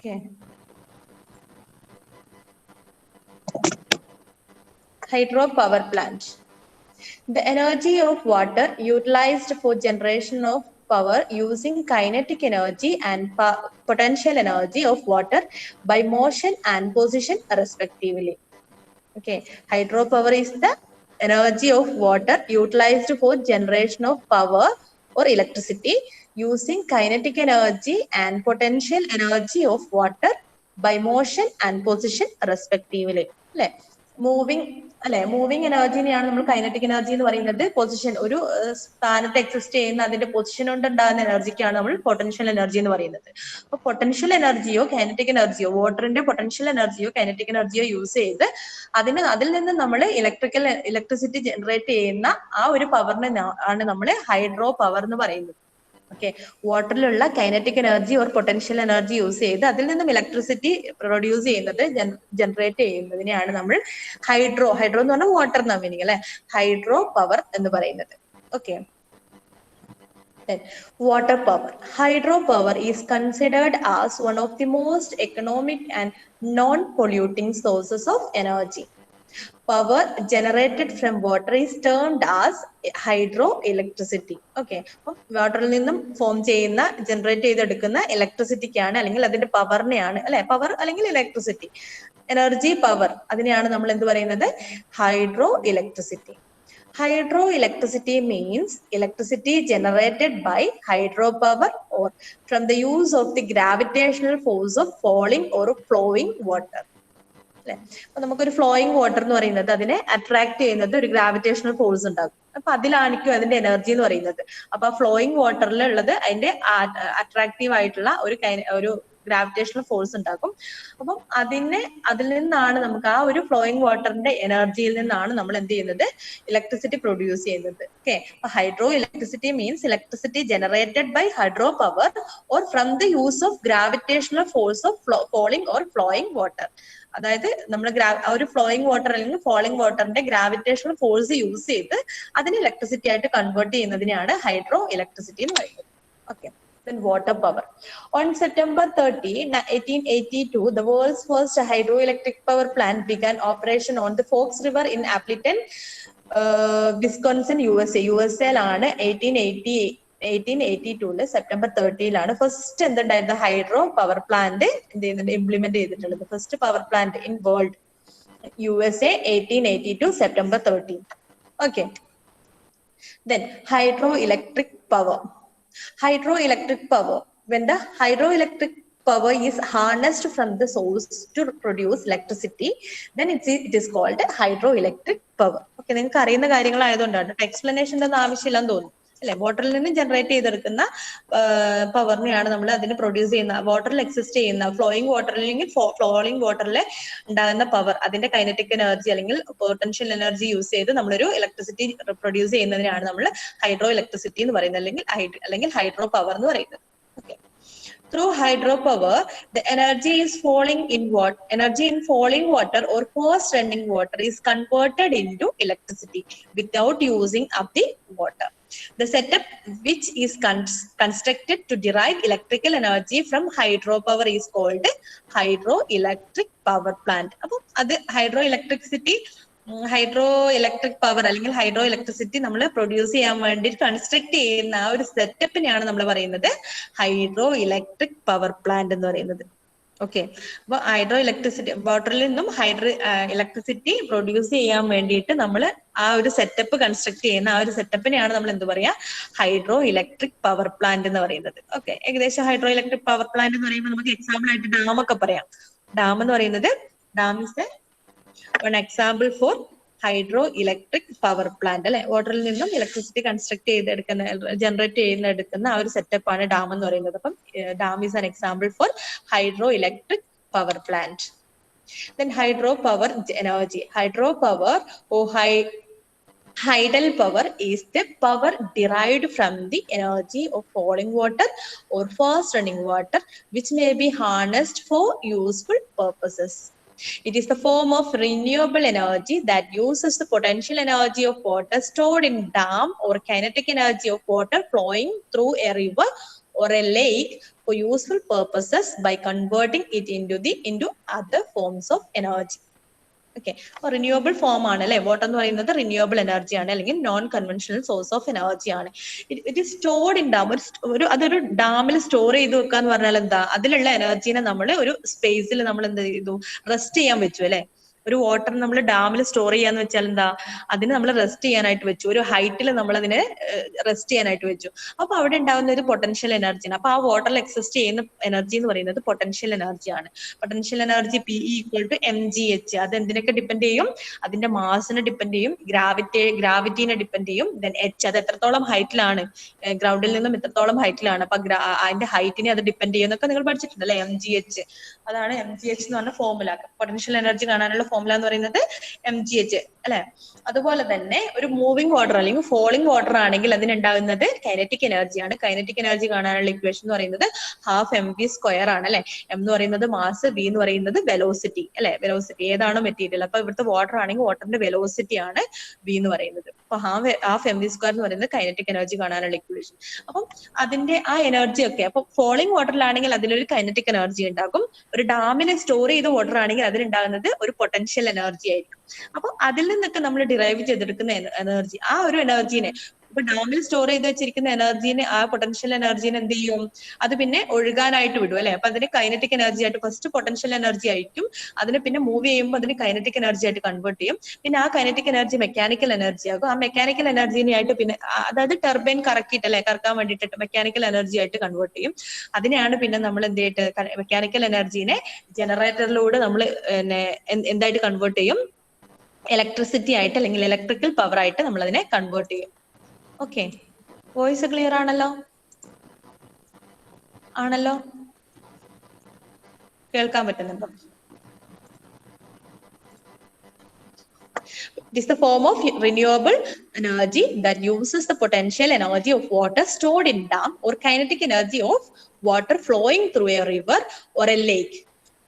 Okay. Hydropower plant. The energy of water utilized for generation of power using kinetic energy and potential energy of water by motion and position respectively. Okay, hydropower is the energy of water utilized for generation of power or electricity using kinetic energy and potential energy of water by motion and position respectively. Moving എനർജിനെയാണ് നമ്മൾ kinetic energy എന്ന് പറയുന്നത്. Position, ഒരു സ്ഥാനത്ത് exist ചെയ്യുന്ന അതിന്റെ position കൊണ്ട് ഉണ്ടാകുന്ന എനർജിക്കാണ് നമ്മൾ പൊട്ടൻഷ്യൽ എനർജി എന്ന് പറയുന്നത്. അപ്പൊ പൊട്ടൻഷ്യൽ എനർജിയോ കൈനറ്റിക് എനർജിയോ, വാട്ടറിന്റെ പൊട്ടൻഷ്യൽ എനർജിയോ കൈനറ്റിക് എനർജിയോ യൂസ് ചെയ്ത് അതിൽ നിന്ന് നമ്മൾ ഇലക്ട്രിസിറ്റി ജനറേറ്റ് ചെയ്യുന്ന ആ ഒരു പവറിനെ ആണ് നമ്മൾ ഹൈഡ്രോ പവർ എന്ന് പറയുന്നത്. ഓക്കെ, വാട്ടറിലുള്ള kinetic energy or potential energy use ചെയ്ത് അതിൽ നിന്നും ഇലക്ട്രിസിറ്റി പ്രൊഡ്യൂസ് ചെയ്യുന്നത്, ജനറേറ്റ് ചെയ്യുന്നതിനെയാണ് നമ്മൾ ഹൈഡ്രോ എന്ന് പറഞ്ഞാൽ വാട്ടർ എന്ന മീനിങ് അല്ലെ, ഹൈഡ്രോ പവർ എന്ന് പറയുന്നത്. Okay, water power. Hydropower is considered as one of the most economic and non-polluting sources of energy. Power generated from water is termed as hydroelectricity. Okay, വാട്ടറിൽ നിന്നും form ചെയ്യുന്ന, generate ചെയ്തെടുക്കുന്ന ഇലക്ട്രിസിറ്റിക്കാണ് അല്ലെങ്കിൽ അതിന്റെ പവറിനെയാണ് അല്ലെ, പവർ അല്ലെങ്കിൽ ഇലക്ട്രിസിറ്റി, എനർജി പവർ, അതിനെയാണ് നമ്മൾ എന്ത് പറയുന്നത്, hydro electricity. Hydroelectricity means electricity generated by hydropower or from the use of the gravitational force of falling or flowing water. അപ്പൊ നമുക്കൊരു ഫ്ലോയിങ് വാട്ടർ എന്ന് പറയുന്നത്, അതിനെ അട്രാക്ട് ചെയ്യുന്നത് ഒരു ഗ്രാവിറ്റേഷണൽ ഫോഴ്സ് ഉണ്ടാകും. അപ്പൊ അതിലാണിക്കും അതിന്റെ എനർജി എന്ന് പറയുന്നത്. അപ്പൊ ആ ഫ്ലോയിങ് വാട്ടറിൽ ഉള്ളത് അതിന്റെ അട്രാക്റ്റീവ് ആയിട്ടുള്ള ഒരു ഗ്രാവിറ്റേഷണൽ ഫോഴ്സ് ഉണ്ടാക്കും. അപ്പം അതിൽ നിന്നാണ് നമുക്ക് ആ ഒരു ഫ്ലോയിങ് വാട്ടറിന്റെ എനർജിയിൽ നിന്നാണ് നമ്മൾ എന്ത് ചെയ്യുന്നത്, ഇലക്ട്രിസിറ്റി പ്രൊഡ്യൂസ് ചെയ്യുന്നത്. ഓക്കെ, അപ്പൊ hydro electricity means electricity generated by hydro power or from the use of gravitational force of falling or flowing water. അതായത് നമ്മൾ ഒരു ഫ്ലോയിങ് വാട്ടർ അല്ലെങ്കിൽ ഫോളിംഗ് വാട്ടറിന്റെ ഗ്രാവിറ്റേഷണൽ ഫോഴ്സ് യൂസ് ചെയ്ത് അതിനെ ഇലക്ട്രിസിറ്റി ആയിട്ട് കൺവേർട്ട് ചെയ്യുന്നതിനാണ് ഹൈഡ്രോ ഇലക്ട്രിസിറ്റി എന്ന് പറയുന്നത്. Okay, then water power. On September 30, 1882, the world's first hydroelectric power plant began operation on the Fox River in Appleton, Wisconsin, USA. ലാണ് 1882 September 30 first എന്തുണ്ടായിരുന്ന hydro power plant implement ചെയ്തിട്ടുള്ളത്. First power plant in world, USA, 1882 September 30. Okay, then hydroelectric power. Hydroelectric power, when the hydroelectric power is harnessed from the source to produce electricity, then it is called hydroelectric power. Okay, നിങ്ങൾക്ക് അറിയുന്ന കാര്യങ്ങളായതുകൊണ്ടാണ് എക്സ്പ്ലനേഷൻ്റെ ഒന്നും ആവശ്യമില്ലെന്ന് തോന്നുന്നു അല്ലെ. വാട്ടറിൽ നിന്ന് generate ചെയ്തെടുക്കുന്ന പവറിനെയാണ് നമ്മൾ അതിന് പ്രൊഡ്യൂസ് ചെയ്യുന്ന, വാട്ടറിൽ എക്സിസ്റ്റ് ചെയ്യുന്ന ഫ്ലോയിങ് വാട്ടറിൽ അല്ലെങ്കിൽ ഫ്ലോയിങ് വാട്ടറിൽ ഉണ്ടാകുന്ന പവർ, അതിന്റെ കൈനറ്റിക് എനർജി അല്ലെങ്കിൽ പൊട്ടൻഷ്യൽ എനർജി യൂസ് ചെയ്ത് നമ്മളൊരു ഇലക്ട്രിസിറ്റി പ്രൊഡ്യൂസ് ചെയ്യുന്നതിനാണ് നമ്മൾ ഹൈഡ്രോ ഇലക്ട്രിസിറ്റി എന്ന് പറയുന്നത്, അല്ലെങ്കിൽ ഹൈഡ്രോ പവർ എന്ന് പറയുന്നത്. Okay, through hydropower, the energy in falling water or fast running water is converted into electricity without using up the water. The setup which is constructed to derive electrical energy from hydropower is called hydroelectric power plant. അപ്പോൾ അത് hydro electric power അല്ലെങ്കിൽ hydro electricity നമ്മൾ produce ചെയ്യാൻ വേണ്ടി construct ചെയ്യുന്ന ആ ഒരു സെറ്റപ്പിനെയാണ് നമ്മൾ പറയുന്നത് ഹൈഡ്രോ ഇലക്ട്രിക് പവർ പ്ലാന്റ് എന്ന് പറയുന്നത്. ഓക്കെ, അപ്പൊ ഹൈഡ്രോ ഇലക്ട്രിസിറ്റി, വാട്ടറിൽ നിന്നും ഇലക്ട്രിസിറ്റി പ്രൊഡ്യൂസ് ചെയ്യാൻ വേണ്ടിയിട്ട് നമ്മൾ ആ ഒരു സെറ്റപ്പ് കൺസ്ട്രക്ട് ചെയ്യുന്ന ആ ഒരു സെറ്റപ്പിനെയാണ് നമ്മൾ എന്ത് പറയാ, ഹൈഡ്രോ ഇലക്ട്രിക് പവർ പ്ലാന്റ് എന്ന് പറയുന്നത്. ഓക്കെ, ഏകദേശം ഹൈഡ്രോ ഇലക്ട്രിക് പവർ പ്ലാന്റ് എന്ന് പറയുമ്പോൾ നമുക്ക് എക്സാമ്പിൾ ആയിട്ട് ഡാം ഒക്കെ പറയാം. ഡാം എന്ന് പറയുന്നത്, dam is one example for hydroelectric power plant അല്ലെ. വാട്ടറിൽ നിന്നും ഇലക്ട്രിസിറ്റി കൺസ്ട്രക്ട് ജനറേറ്റ് ചെയ്യുന്ന ആ ഒരു സെറ്റപ്പ് ആണ് ഡാം എന്ന് പറയുന്നത്. അപ്പം dam is an example for hydro electric power plant. Then hydropower energy. Hydropower or tidal power is the power derived from the energy of falling water or fast running water, which may be harnessed for useful purposes. It is the form of renewable energy that uses the potential energy of water stored in dam or kinetic energy of water flowing through a river or a lake for useful purposes by converting it into other forms of energy. Okay, അപ്പോൾ renewable form ആണ് അല്ലെ water എന്ന് പറയുന്നത്, renewable energy ആണ് അല്ലെങ്കിൽ non conventional source of energy ആണ്. It is stored in dam. അതൊരു ഡാമിൽ സ്റ്റോർ ചെയ്ത് വെക്കാന്ന് പറഞ്ഞാൽ എന്താ, അതിലുള്ള എനർജീനെ നമ്മൾ ഒരു സ്പേസിൽ നമ്മൾ എന്ത് ചെയ്തു, റെസ്റ്റ് ചെയ്യാൻ വെച്ചു അല്ലെ. ഒരു വാട്ടർ നമ്മൾ ഡാമിൽ സ്റ്റോർ ചെയ്യാന്ന് വെച്ചാൽ എന്താ, അതിന് നമ്മൾ റെസ്റ്റ് ചെയ്യാനായിട്ട് വെച്ചു, ഒരു ഹൈറ്റിൽ നമ്മൾ അതിനെ റെസ്റ്റ് ചെയ്യാനായിട്ട് വെച്ചു. അപ്പൊ അവിടെ ഉണ്ടാകുന്ന ഒരു പൊട്ടൻഷ്യൽ എനർജിയാണ്. അപ്പൊ ആ വാട്ടറിൽ എക്സിസ്റ്റ് ചെയ്യുന്ന എനർജി എന്ന് പറയുന്നത് പൊട്ടൻഷ്യൽ എനർജിയാണ്. Potential energy P equal to mgh. അത് എന്തിനൊക്കെ ഡിപ്പെൻഡ് ചെയ്യും, അതിന്റെ മാസിനെ ഡിപ്പെൻഡ് ചെയ്യും, ഗ്രാവിറ്റീനെ ഡിപ്പെൻഡ് ചെയ്യും. ദെൻ എച്ച്, അത് എത്രത്തോളം ഹൈറ്റിലാണ്, ഗ്രൗണ്ടിൽ നിന്നും എത്രത്തോളം ഹൈറ്റിലാണ്, അപ്പൊ അതിന്റെ ഹൈറ്റിനെ അത് ഡിപ്പെൻഡ് ചെയ്യുന്നൊക്കെ നിങ്ങൾ പഠിച്ചിട്ടുണ്ട് അല്ലെ. mgh, അതാണ് mgh എന്ന് പറഞ്ഞ ഫോർമുല. പൊട്ടൻഷ്യൽ എനർജി കാണാനുള്ള ഫോർമുല എന്ന് പറയുന്നത് mgh അല്ലെ. അതുപോലെ തന്നെ ഒരു മൂവിംഗ് വാട്ടർ അല്ലെങ്കിൽ ഫോളിംഗ് വാട്ടർ ആണെങ്കിൽ അതിനുണ്ടാകുന്നത് കൈനറ്റിക് എനർജിയാണ്. കൈനറ്റിക് എനർജി കാണാനുള്ള ഇക്വേഷൻ എന്ന് പറയുന്നത് ഹാഫ് mv² ആണ് അല്ലെ. m എന്ന് പറയുന്നത് മാസ്, v എന്ന് പറയുന്നത് വെലോസിറ്റി അല്ലെ. വെലോസിറ്റി ഏതാണോ മെറ്റീരിയൽ, അപ്പൊ ഇവിടുത്തെ വാട്ടർ ആണെങ്കിൽ വാട്ടറിന്റെ വെലോസിറ്റി ആണ് v എന്ന് പറയുന്നത്. അപ്പൊ ഹാഫ് mv² എന്ന് പറയുന്നത് കൈനറ്റിക് എനർജി കാണാനുള്ള ഇക്വേഷൻ. അപ്പം അതിന്റെ ആ എനർജി ഒക്കെ, അപ്പൊ ഫോളിംഗ് വാട്ടറിലാണെങ്കിൽ അതിലൊരു കൈനറ്റിക് എനർജി ഉണ്ടാകും. ഒരു ഡാമിൽ സ്റ്റോർ ചെയ്ത വാട്ടർ ആണെങ്കിൽ അതിലുണ്ടാകുന്നത് ഒരു പൊട്ടൻഷ്യൽ എനർജി ആയിരിക്കും. അപ്പൊ അതിൽ നിന്നൊക്കെ നമ്മൾ ഡിറൈവ് ചെയ്തെടുക്കുന്ന എനർജി, ആ ഒരു എനർജീനെ, ഇപ്പൊ ഡാമിൽ സ്റ്റോർ ചെയ്ത് വെച്ചിരിക്കുന്ന എനർജീനെ, ആ പൊട്ടൻഷ്യൽ എനർജീനെ എന്ത് ചെയ്യും, അത് പിന്നെ ഒഴുകാനായിട്ട് വിടും അല്ലെ. അപ്പൊ അതിന് കൈനറ്റിക് എനർജി ആയിട്ട്, ഫസ്റ്റ് പൊട്ടൻഷ്യൽ എനർജി ആയിരിക്കും, അതിനെ പിന്നെ മൂവ് ചെയ്യുമ്പോൾ അതിന് കൈനറ്റിക് എനർജി ആയിട്ട് കൺവേർട്ട് ചെയ്യും. പിന്നെ ആ കൈനറ്റിക് എനർജി മെക്കാനിക്കൽ എനർജി ആകും. ആ മെക്കാനിക്കൽ എനർജീനെ ആയിട്ട് പിന്നെ, അതായത് ടർബൈൻ കറക്കിയിട്ട് അല്ലെ, കറക്കാൻ വേണ്ടിയിട്ട് മെക്കാനിക്കൽ എനർജി ആയിട്ട് കൺവേർട്ട് ചെയ്യും. അതിനെയാണ് പിന്നെ നമ്മൾ എന്ത് ചെയ്തിട്ട് മെക്കാനിക്കൽ എനർജീനെ ജനറേറ്ററിലൂടെ നമ്മൾ എന്തായിട്ട് കൺവേർട്ട് ചെയ്യും, ഇലക്ട്രിസിറ്റി ആയിട്ട് അല്ലെങ്കിൽ ഇലക്ട്രിക്കൽ പവർ ആയിട്ട് നമ്മൾ അതിനെ കൺവേർട്ട് ചെയ്യും. ഓക്കെ, വോയിസ് ക്ലിയർ ആണല്ലോ? കേൾക്കാൻ പറ്റുന്നുണ്ടോ? It is the form of renewable energy that uses the potential energy of water stored in dam or kinetic energy of water flowing through a river or a lake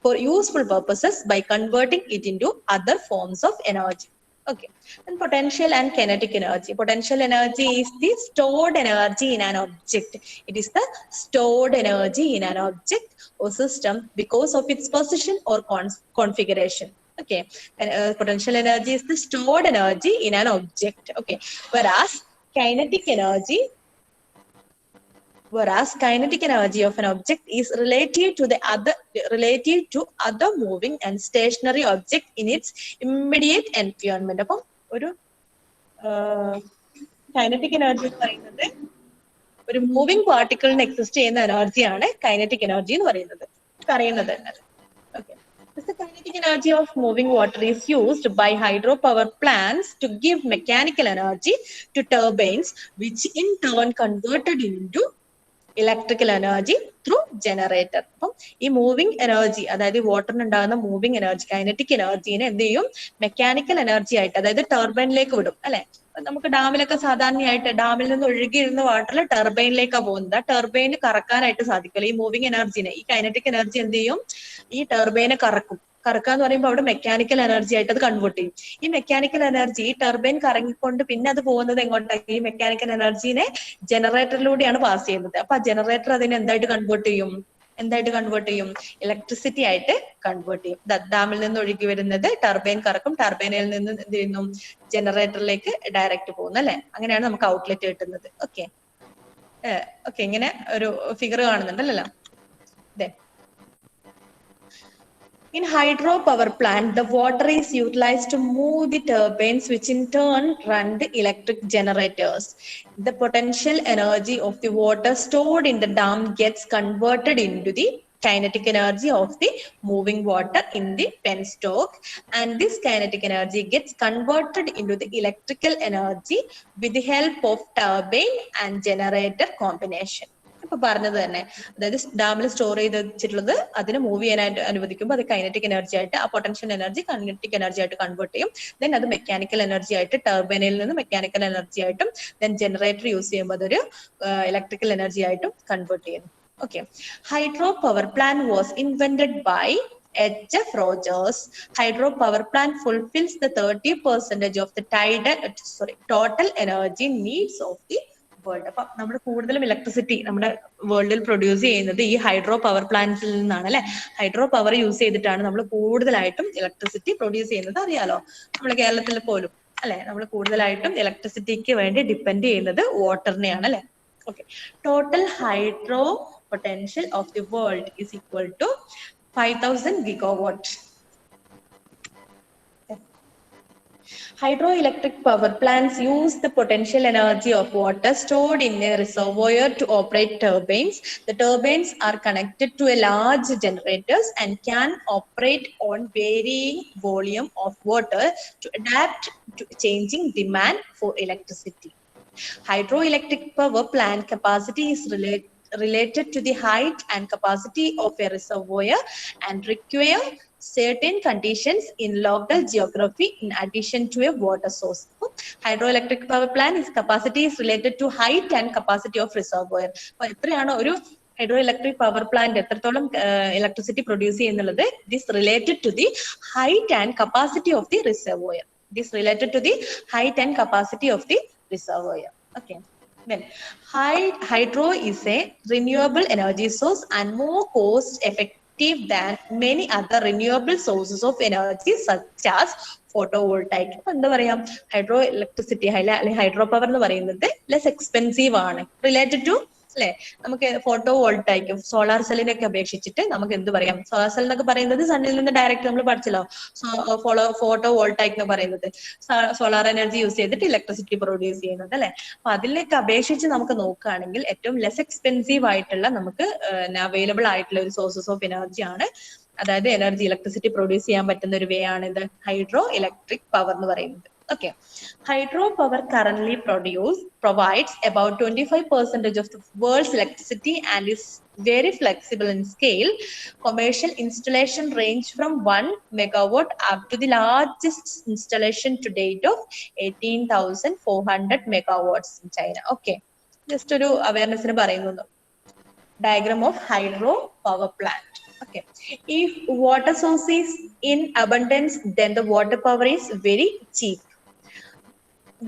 for useful purposes by converting it into other forms of energy. Okay, and potential and kinetic energy. Potential energy is the stored energy in an object. It is the stored energy in an object or system because of its position or configuration. Okay, and potential energy is the stored energy in an object. Okay, whereas kinetic energy of an object is relative to other moving and stationary object in its immediate environment. അപ്പം ഒരു kinetic energy എന്ന് പറയുന്നത് ഒരു moving പാർട്ടിക്കിളിന് exist ചെയ്യുന്ന എനർജിയാണ് kinetic energy എന്ന് പറയുന്നത്. അറിയുന്നത് okay. The kinetic energy of moving water is used by hydropower plants to give mechanical energy to turbines, which in turn converted into electrical energy through generator. അപ്പം ഈ moving energy, അതായത് വാട്ടറിന് ഉണ്ടാകുന്ന moving energy, kinetic എനർജീനെ എന്ത് ചെയ്യും, mechanical energy ആയിട്ട്, അതായത് ടർബൈനിലേക്ക് വിടും അല്ലെ. നമുക്ക് ഡാമിലൊക്കെ സാധാരണയായിട്ട് ഡാമിൽ നിന്ന് ഒഴുകിയിരുന്ന വാട്ടറിൽ ടർബൈനിലേക്കാണ് പോകുന്നത്. ആ ടർബൈന് കറക്കാനായിട്ട് സാധിക്കില്ല. ഈ മൂവിംഗ് എനർജിനെ, ഈ കൈനറ്റിക് എനർജി എന്ത് ചെയ്യും, ഈ ടർബൈനെ കറക്കാന്ന് പറയുമ്പോൾ അവിടെ മെക്കാനിക്കൽ എനർജി ആയിട്ട് അത് കൺവേർട്ട് ചെയ്യും. ഈ മെക്കാനിക്കൽ എനർജി, ഈ ടർബൈൻ കറങ്ങിക്കൊണ്ട് പിന്നെ അത് പോകുന്നത് എങ്ങോട്ടാണ്, ഈ മെക്കാനിക്കൽ എനർജീനെ ജനറേറ്ററിലൂടെയാണ് പാസ് ചെയ്യുന്നത്. അപ്പൊ ആ ജനറേറ്റർ അതിനെ എന്തായിട്ട് കൺവേർട്ട് ചെയ്യും, ഇലക്ട്രിസിറ്റി ആയിട്ട് കൺവേർട്ട് ചെയ്യും. ഡാമിൽ നിന്ന് ഒഴുകി വരുന്നത് ടർബൈൻ കറക്കും, ടർബൈനിൽ നിന്ന് എന്ത് ചെയ്യുന്നു, ജനറേറ്ററിലേക്ക് ഡയറക്റ്റ് പോകുന്നു അല്ലെ. അങ്ങനെയാണ് നമുക്ക് ഔട്ട്ലെറ്റ് കിട്ടുന്നത്. ഓക്കെ, ഇങ്ങനെ ഒരു ഫിഗർ കാണുന്നുണ്ടല്ലോ. In hydropower plant, the water is utilized to move the turbines, which in turn run the electric generators. The potential energy of the water stored in the dam gets converted into the kinetic energy of the moving water in the penstock, and this kinetic energy gets converted into the electrical energy with the help of turbine and generator combination. ഇപ്പൊ പറഞ്ഞത് തന്നെ, അതായത് ഡാമിൽ store ചെയ്ത് വെച്ചിട്ടുള്ളത് അതിന് move ചെയ്യാനായിട്ട് അനുവദിക്കുമ്പോൾ അത് കൈനറ്റിക് എനർജി ആയിട്ട്, ആ പൊട്ടൻഷ്യൽ എനർജി കൈനറ്റിക് എനർജി ആയിട്ട് കൺവേർട്ട് ചെയ്യും. ദെൻ അത് മെക്കാനിക്കൽ എനർജി ആയിട്ട്, ടർബൈനിൽ നിന്ന് മെക്കാനിക്കൽ എനർജി ആയിട്ടും, ദെൻ ജനറേറ്റർ യൂസ് ചെയ്യുമ്പോൾ അതൊരു ഇലക്ട്രിക്കൽ എനർജി ആയിട്ടും കൺവേർട്ട് ചെയ്യുന്നു. Okay, hydro power plant was invented by H.F. Rogers. Hydropower plant fulfills the 30% of the total energy needs of the world. അപ്പൊ നമ്മൾ കൂടുതലും ഇലക്ട്രിസിറ്റി നമ്മുടെ വേൾഡിൽ പ്രൊഡ്യൂസ് ചെയ്യുന്നത് ഈ ഹൈഡ്രോ പവർ പ്ലാന്റ്സിൽ നിന്നാണ് അല്ലെ. ഹൈഡ്രോ പവർ യൂസ് ചെയ്തിട്ടാണ് നമ്മൾ കൂടുതലായിട്ടും ഇലക്ട്രിസിറ്റി പ്രൊഡ്യൂസ് ചെയ്യുന്നത്. അറിയാലോ, നമ്മുടെ കേരളത്തിൽ പോലും അല്ലെ, നമ്മൾ കൂടുതലായിട്ടും ഇലക്ട്രിസിറ്റിക്ക് വേണ്ടി ഡിപ്പെൻഡ് ചെയ്യുന്നത് വാട്ടറിനെയാണ് അല്ലെ. Okay, total hydro potential of the world is equal to 5000 gigawatt. Hydroelectric power plants use the potential energy of water stored in a reservoir to operate turbines. The turbines are connected to a large generators and can operate on varying volume of water to adapt to changing demand for electricity. Hydroelectric power plant capacity is related to the height and capacity of a reservoir and require certain conditions in local geography in addition to a water source. Hydroelectric power plant is capacity is related to height and capacity of reservoir. അപ്പോൾ എത്രയാണ് ഒരു hydro electric power plant എത്രത്തോളം electricity produce ചെയ്യുന്നുള്ളത്, this related to the height and capacity of the reservoir. This related to the height and capacity of the reservoir. Okay, then hydro is a renewable energy source and more cost effective than many other renewable sources of energy such as photovoltaic. എന്താ പറയാ, hydro electricity hydro power എന്ന് പറയുന്നത് less expensive ആണ് related to അല്ലെ. നമുക്ക് photo വോൾട്ടായിക്ക് solar സെല്ലിനൊക്കെ അപേക്ഷിച്ചിട്ട് നമുക്ക് എന്ത് പറയാം, സോളാർ സെൽ എന്നൊക്കെ പറയുന്നത് സണ്ണിൽ നിന്ന് ഡയറക്റ്റ് നമ്മൾ പഠിച്ചല്ലോ. ഫോട്ടോ വോൾട്ടായിക് എന്ന് പറയുന്നത് സോളാർ എനർജി യൂസ് ചെയ്തിട്ട് ഇലക്ട്രിസിറ്റി പ്രൊഡ്യൂസ് ചെയ്യുന്നത് അല്ലെ. അപ്പൊ അതിലേക്ക് അപേക്ഷിച്ച് നമുക്ക് നോക്കുകയാണെങ്കിൽ ഏറ്റവും ലെസ് എക്സ്പെൻസീവ് ആയിട്ടുള്ള നമുക്ക് അവൈലബിൾ ആയിട്ടുള്ള ഒരു സോഴ്സസ് ഓഫ് എനർജി ആണ്, അതായത് എനർജി ഇലക്ട്രിസിറ്റി പ്രൊഡ്യൂസ് ചെയ്യാൻ പറ്റുന്ന ഒരു വേ ആണ് ഇത് ഹൈഡ്രോ ഇലക്ട്രിക് പവർ എന്ന് പറയുന്നത്. Okay, hydropower currently provides about 25% of the world's electricity and is very flexible in scale. Commercial installation range from 1 megawatt up to the largest installation to date of 18,400 megawatts in China. Okay, just ഒരു അവയർനെസ്സിന് പറയുന്നു. Diagram of hydro power plant. Okay, if water source is in abundance, then the water power is very cheap.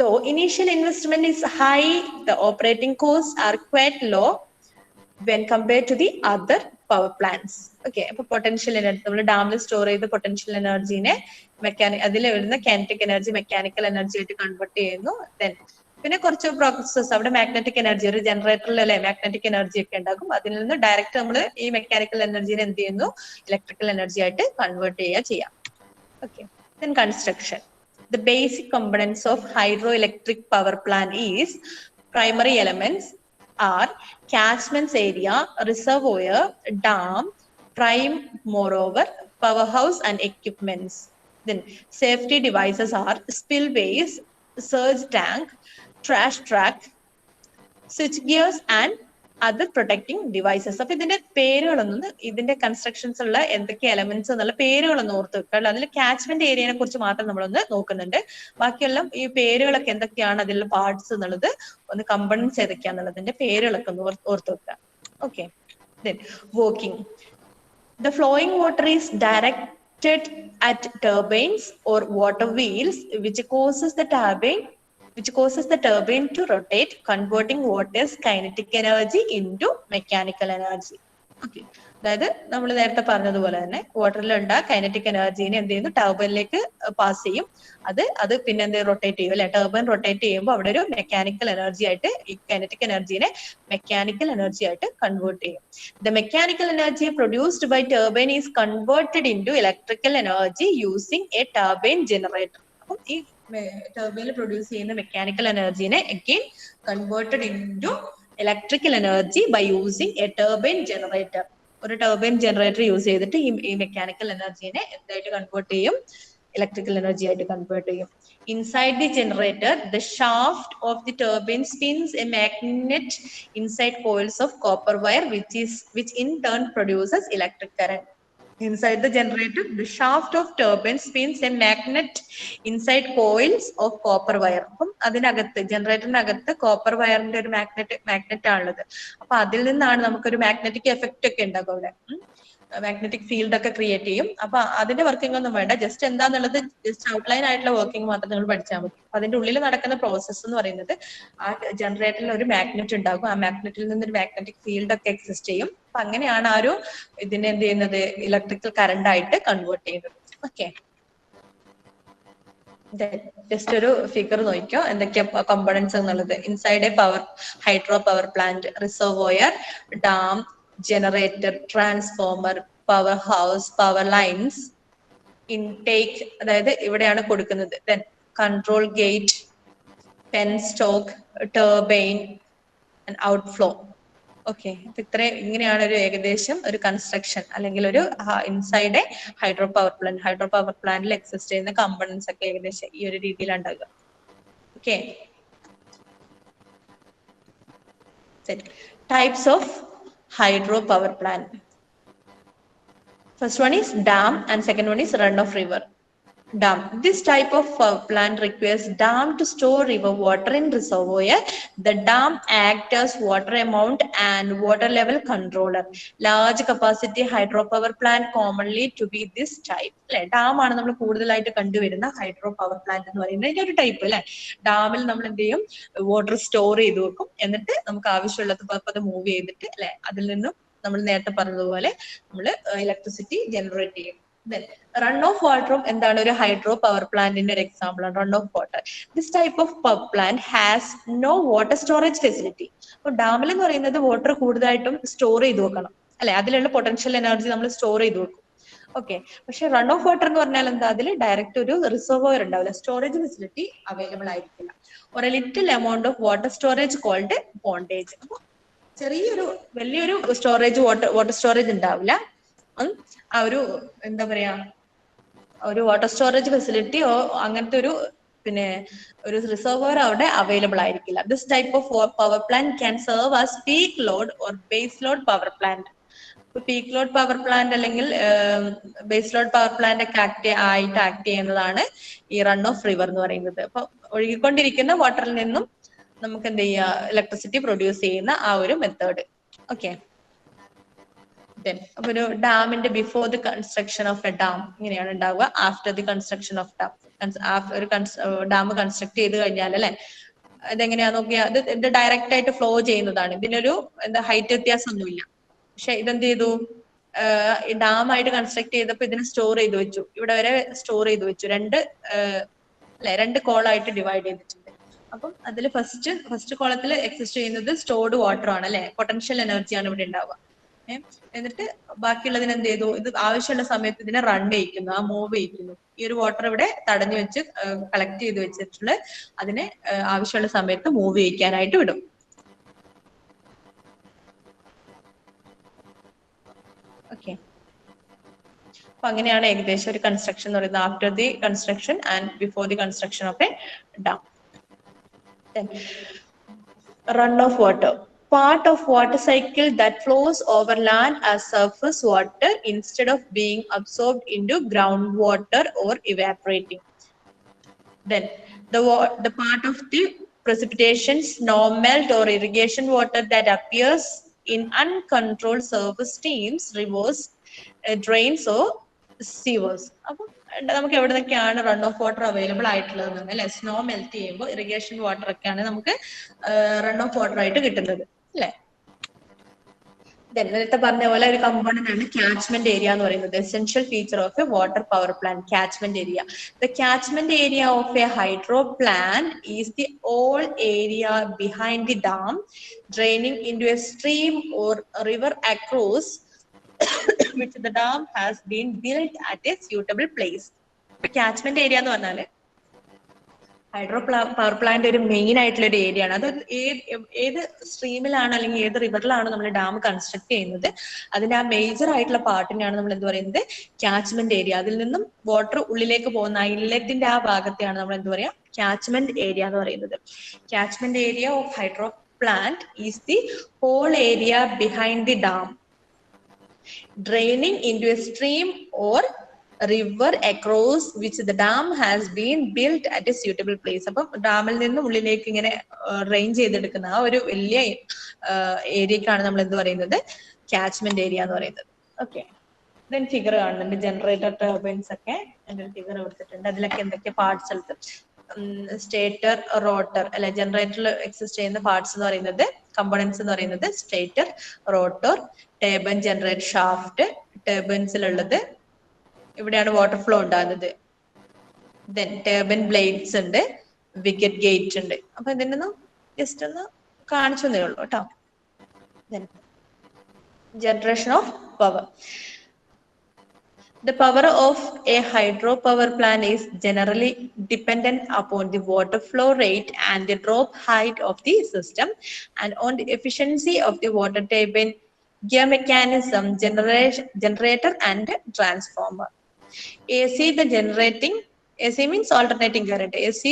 Though initial investment is high, the operating costs are quite low when compared to the other power plants. Okay, അപ്പോൾ potential energy നമ്മൾ ഡാമിൽ store ചെയ്ത potential എനർജീനെ അതിൽ വരുന്ന kinetic energy mechanical energy ആയിട്ട് convert ചെയ്യുന്നു. Then പിന്നെ കുറച്ച് പ്രോസസ് അവിടെ മാഗ്നറ്റിക് എനർജി, ഒരു ജനറേറ്ററിൽ അല്ലെ മാഗ്നറ്റിക് എനർജി ഒക്കെ ഉണ്ടാകും. അതിൽ നിന്ന് ഡയറക്റ്റ് നമ്മൾ ഈ മെക്കാനിക്കൽ എനർജീനെ എന്ത് ചെയ്യുന്നു, ഇലക്ട്രിക്കൽ എനർജി ആയിട്ട് കൺവേർട്ട് ചെയ്യാം. Okay, then construction. The basic components of hydroelectric power plant is primary elements are catchment area, reservoir, dam, prime moreover, powerhouse and equipments. Then safety devices are spillways, surge tank, trash track, switch gears and other protecting devices. അപ്പൊ ഇതിന്റെ പേരുകളൊന്നും, ഇതിന്റെ constructions ഉള്ള എന്തൊക്കെ elements എന്നുള്ള പേരുകളൊന്നും ഓർത്ത് വെക്കുക. അതിൽ catchment ഏരിയനെ കുറിച്ച് മാത്രം നമ്മളൊന്ന് നോക്കുന്നുണ്ട്. ബാക്കിയെല്ലാം ഈ പേരുകളൊക്കെ എന്തൊക്കെയാണ്, അതിലുള്ള പാർട്സ് എന്നുള്ളത്, ഒന്ന് കമ്പണൻസ് ഏതൊക്കെയാന്നുള്ളതിന്റെ പേരുകളൊക്കെ ഒന്ന് ഓർത്ത് വെക്കുക. Okay, then working. The flowing water is directed at turbines or water wheels which causes the turbine to rotate, converting water's kinetic energy into mechanical energy. Okay, അതായത് നമ്മൾ നേരത്തെ പറഞ്ഞതുപോലെ തന്നെ വാട്ടറിലുള്ള കൈനറ്റിക് എനർജീനെ എന്ത് ചെയ്യുന്നു, ടർബൈനിലേക്ക് പാസ് ചെയ്യും. അത് പിന്നെ എന്ത് റൊട്ടേറ്റ് ചെയ്യും അല്ലെ. ടർബൈൻ റൊട്ടേറ്റ് ചെയ്യുമ്പോൾ അവിടെ ഒരു മെക്കാനിക്കൽ എനർജി ആയിട്ട് ഈ കൈനറ്റിക് എനർജീനെ മെക്കാനിക്കൽ എനർജി ആയിട്ട് കൺവേർട്ട് ചെയ്യും. The mechanical energy produced by turbine is converted into electrical energy using a turbine generator. അപ്പം ഈ ടർബൈനിൽ പ്രൊഡ്യൂസ് ചെയ്യുന്ന മെക്കാനിക്കൽ എനർജീനെ again converted into electrical energy by using a turbine generator. ഒരു turbine generator use ചെയ്തിട്ട് ഈ mechanical എനർജീനെ എന്തായിട്ട് കൺവേർട്ട് ചെയ്യും, ഇലക്ട്രിക്കൽ എനർജി ആയിട്ട് കൺവേർട്ട് ചെയ്യും. Inside the generator, the shaft of the turbine spins a magnet inside coils of copper wire, which in turn produces electric current. Inside the generator, the shaft of turbine spins a magnet inside coils of copper wire. അപ്പം അതിനകത്ത് ജനറേറ്ററിനകത്ത് copper വയറിന്റെ ഒരു magnet ആണുള്ളത്. അപ്പൊ അതിൽ നിന്നാണ് നമുക്കൊരു magnetic effect ഒക്കെ ഉണ്ടാകും അവിടെ. മാഗ്നറ്റിക് ഫീൽഡ് ഒക്കെ ക്രിയേറ്റ് ചെയ്യും. അപ്പൊ അതിന്റെ വർക്കിംഗ് ഒന്നും വേണ്ട, ജസ്റ്റ് എന്താന്നുള്ളത് ജസ്റ്റ് ഔട്ട്ലൈൻ ആയിട്ടുള്ള വർക്കിംഗ് മാത്രം നിങ്ങൾ പഠിച്ചാൽ മതി. അതിന്റെ ഉള്ളിൽ നടക്കുന്ന പ്രോസസ്സ് എന്ന് പറയുന്നത് ആ ജനറേറ്ററിൽ ഒരു മാഗ്നറ്റ് ഉണ്ടാകും, ആ മാഗ്നറ്റിൽ നിന്ന് ഒരു മാഗ്നറ്റിക് ഫീൽഡ് ഒക്കെ എക്സിസ്റ്റ് ചെയ്യും. അപ്പൊ അങ്ങനെയാണ് ആ ഒരു ഇതിനെ എന്ത് ചെയ്യുന്നത്, ഇലക്ട്രിക്കൽ കറണ്ട് ആയിട്ട് കൺവേർട്ട് ചെയ്യുന്നത്. ഓക്കെ, ജസ്റ്റ് ഒരു ഫിഗർ നോക്കിയോ എന്തൊക്കെയാ കമ്പോണൻസ് എന്നുള്ളത്. Inside A power hydro power plant, reservoir, dam, generator, transformer, power house, power lines, intake, അതായത് ഇവിടെയാണ് കൊടുക്കുന്നത്, then control gate, pen stock, turbine and outflow. Okay, അപ്പൊ ഇങ്ങനെയാണ് ഒരു ഏകദേശം ഒരു കൺസ്ട്രക്ഷൻ അല്ലെങ്കിൽ ഒരു ഇൻസൈഡ് ഹൈഡ്രോ പവർ പ്ലാന്റിൽ എക്സിസ്റ്റ് ചെയ്യുന്ന കമ്പോണൻസ് ഒക്കെ ഏകദേശം ഈ ഒരു രീതിയിലാണ് ഉണ്ടാകുക. Okay, types of hydro power plant. First one is dam and second one is runoff river. Dam. This type of plant requires dam to store river water in reservoir. The dam acts as water amount and water level controller. Large capacity hydropower plant commonly to be this type. Dam ആണ് നമ്മൾ കൂടുതലായിട്ട് കണ്ടുവരുന്ന hydro power plant എന്ന് പറയുന്നത്. ഇതിന്റെ ഒരു type അല്ലെ, ഡാമിൽ നമ്മൾ എന്ത് ചെയ്യും, വാട്ടർ സ്റ്റോർ ചെയ്ത് വെക്കും, എന്നിട്ട് നമുക്ക് ആവശ്യമുള്ളത് അത് മൂവ് ചെയ്തിട്ട് അല്ലെ അതിൽ നിന്നും നമ്മൾ നേരത്തെ പറഞ്ഞതുപോലെ നമ്മൾ ഇലക്ട്രിസിറ്റി ജനറേറ്റ് ചെയ്യും. റൺ ഓഫ് വാട്ടറും എന്താണ്, ഒരു ഹൈഡ്രോ പവർ പ്ലാന്റിന്റെ ഒരു എക്സാമ്പിൾ ആണ് run of water. This type of power plant has no water storage facility. അപ്പൊ ഡാമിൽ എന്ന് പറയുന്നത് വാട്ടർ കൂടുതലായിട്ടും സ്റ്റോർ ചെയ്ത് വെക്കണം അല്ലെ, അതിലുള്ള പൊട്ടൻഷ്യൽ എനർജി നമ്മൾ സ്റ്റോർ ചെയ്ത് വെക്കും. ഓക്കെ, പക്ഷെ റൺ ഓഫ് വാട്ടർ എന്ന് പറഞ്ഞാൽ എന്താ, അതിൽ ഡയറക്റ്റ് ഒരു റിസർവോയർ ഉണ്ടാവില്ല, സ്റ്റോറേജ് ഫെസിലിറ്റി അവൈലബിൾ ആയിരിക്കില്ല. ഒരു little amount of water storage called pondage. അപ്പൊ ചെറിയൊരു വലിയൊരു സ്റ്റോറേജ് വാട്ടർ സ്റ്റോറേജ് ഉണ്ടാവില്ല. ആ ഒരു എന്താ പറയാ, ഒരു വാട്ടർ സ്റ്റോറേജ് ഫെസിലിറ്റി അങ്ങനത്തെ ഒരു പിന്നെ ഒരു റിസർവോയർ അവിടെ അവൈലബിൾ ആയിരിക്കില്ല. This type of power plant can serve as peak load or base load power plant. Peak load power plant അല്ലെങ്കിൽ ബേസ് ലോഡ് പവർ പ്ലാന്റ് ഒക്കെ ആക്ട് ചെയ്യുന്നതാണ് ഈ റൺ ഓഫ് റിവർ എന്ന് പറയുന്നത്. അപ്പൊ ഒഴുകിക്കൊണ്ടിരിക്കുന്ന വാട്ടറിൽ നിന്നും നമുക്ക് എന്ത് ചെയ്യാ, ഇലക്ട്രിസിറ്റി പ്രൊഡ്യൂസ് ചെയ്യുന്ന ആ ഒരു മെത്തേഡ്. ഓക്കെ, അപ്പൊ ഒരു ഡാമിന്റെ before the construction of A dam ഇങ്ങനെയാണ് ഉണ്ടാവുക. After the construction of dam, ഒരു ഡാം കൺസ്ട്രക്ട് ചെയ്ത് കഴിഞ്ഞാൽ അല്ലെ, ഇതെങ്ങനെയാ നോക്കിയാ ഇത് ഡയറക്റ്റ് ആയിട്ട് ഫ്ലോ ചെയ്യുന്നതാണ്. ഇതിനൊരു എന്താ ഹൈറ്റ് വ്യത്യാസമൊന്നുമില്ല. പക്ഷെ ഇതെന്ത് ചെയ്തു, ഈ ഡാം ആയിട്ട് കൺസ്ട്രക്ട് ചെയ്തപ്പോ ഇതിനെ സ്റ്റോർ ചെയ്ത് വെച്ചു, ഇവിടെ വരെ സ്റ്റോർ ചെയ്ത് വെച്ചു. രണ്ട് കോളായിട്ട് ഡിവൈഡ് ചെയ്തിട്ടുണ്ട്. അപ്പം അതിൽ ഫസ്റ്റ് കോളത്തിൽ എക്സിസ്റ്റ് ചെയ്യുന്നത് സ്റ്റോർഡ് വാട്ടർ ആണ് അല്ലെ, പൊട്ടൻഷ്യൽ എനർജിയാണ് ഇവിടെ ഉണ്ടാവുക. എന്നിട്ട് ബാക്കിയുള്ളതിന് എന്ത് ചെയ്തു, ഇത് ആവശ്യമുള്ള സമയത്ത് ഇതിനെ റൺ ചെയ്യിക്കുന്നു, ആ മൂവ് ചെയ്യിക്കുന്നു. ഈ ഒരു വാട്ടർ ഇവിടെ തടഞ്ഞു വെച്ച് കളക്ട് ചെയ്ത് വെച്ചിട്ടുള്ള അതിനെ ആവശ്യമുള്ള സമയത്ത് മൂവ് ചെയ്യിക്കാനായിട്ട് വിടും. ഓക്കെ, അപ്പൊ അങ്ങനെയാണ് ഏകദേശം ഒരു കൺസ്ട്രക്ഷൻ എന്ന് പറയുന്നത്, after the construction and before the construction of A dam. Run of water. Part of water cycle that flows over land as surface water instead of being absorbed into groundwater or evaporating. Then the part of the precipitation, snow melt or irrigation water that appears in uncontrolled surface streams, rivers, drains or sewers. അപ്പൊ നമുക്ക് എവിടെ നിന്നൊക്കെയാണ് run of water available ആയിട്ടുള്ളത് അല്ലെ, snow melt ചെയ്യുമ്പോൾ irrigation water ഒക്കെയാണ് നമുക്ക് run of water ആയിട്ട് കിട്ടുന്നത് അല്ലെ. നേരത്തെ പറഞ്ഞ പോലെ ഒരു കമ്പോണന്റ് ആണ് കാച്ച്മെന്റ് ഏരിയ എന്ന് പറയുന്നത്. Essential feature of a water power plant, catchment area. The catchment area of a hydro plant is the all area behind the dam draining into a stream or river across which the dam has been built at a suitable place. Catchment area എന്ന് പറഞ്ഞാല് hydro power plant ഒരു main ആയിട്ടുള്ള ഒരു area ആണ്. അത് ഏത് സ്ട്രീമിലാണ് അല്ലെങ്കിൽ ഏത് റിവറിലാണ് നമ്മൾ ഡാം കൺസ്ട്രക്ട് ചെയ്യുന്നത്, അതിന്റെ ആ മേജർ ആയിട്ടുള്ള പാർട്ടിനെയാണ് നമ്മൾ എന്ത് പറയുന്നത്, കാച്ച്മെന്റ് ഏരിയ. അതിൽ നിന്നും വാട്ടർ ഉള്ളിലേക്ക് പോകുന്ന ഇൻലെറ്റിന്റെ ആ ഭാഗത്തെയാണ് നമ്മൾ എന്ത് പറയാ, കാച്ച്മെന്റ് ഏരിയ എന്ന് പറയുന്നത്. Catchment area of hydro plant is the whole area behind the dam draining into a stream or river across which the dam has been built at a suitable place. അപ്പം ഡാമിൽ നിന്ന് ഉള്ളിലേക്ക് ഇങ്ങനെ drain ചെയ്തെടുക്കുന്ന ആ ഒരു വലിയ ഏരിയക്കാണ് നമ്മൾ എന്ത് പറയുന്നത്, കാച്ച്മെന്റ് ഏരിയ എന്ന് പറയുന്നത്. ഓക്കെ, ദെൻ ഫിഗർ കാണുന്നുണ്ട് ജനറേറ്റർ ടർബൈൻസ് ഒക്കെ ഫിഗർ കൊടുത്തിട്ടുണ്ട്. അതിലൊക്കെ എന്തൊക്കെ പാർട്സ് ഉള്ളത്, സ്റ്റേറ്റർ, റോട്ടർ അല്ലെ, ജനറേറ്ററിൽ എക്സിസ്റ്റ് ചെയ്യുന്ന പാർട്സ് എന്ന് പറയുന്നത്, കമ്പോണൻസ് എന്ന് പറയുന്നത് stator, rotor, turbine generator shaft, ടർബൈൻസിലുള്ളത് ഇവിടെയാണ് വാട്ടർ ഫ്ലോ ഉണ്ടാകുന്നത്. ദെൻ ടർബൈൻ ബ്ലേഡ്സ് ഉണ്ട്, വിക്കറ്റ് ഗേറ്റ് ഉണ്ട്. അപ്പൊ ഇതിനൊന്ന് ജസ്റ്റ് ഒന്ന് കാണിച്ചു തന്നേ ഉള്ളൂ കേട്ടോ. Generation of power. The power of a hydropower plant is generally dependent upon the water flow rate and the drop height of the system, and on the efficiency of the water turbine, gear mechanism, generator and transformer. AC means alternating current. AC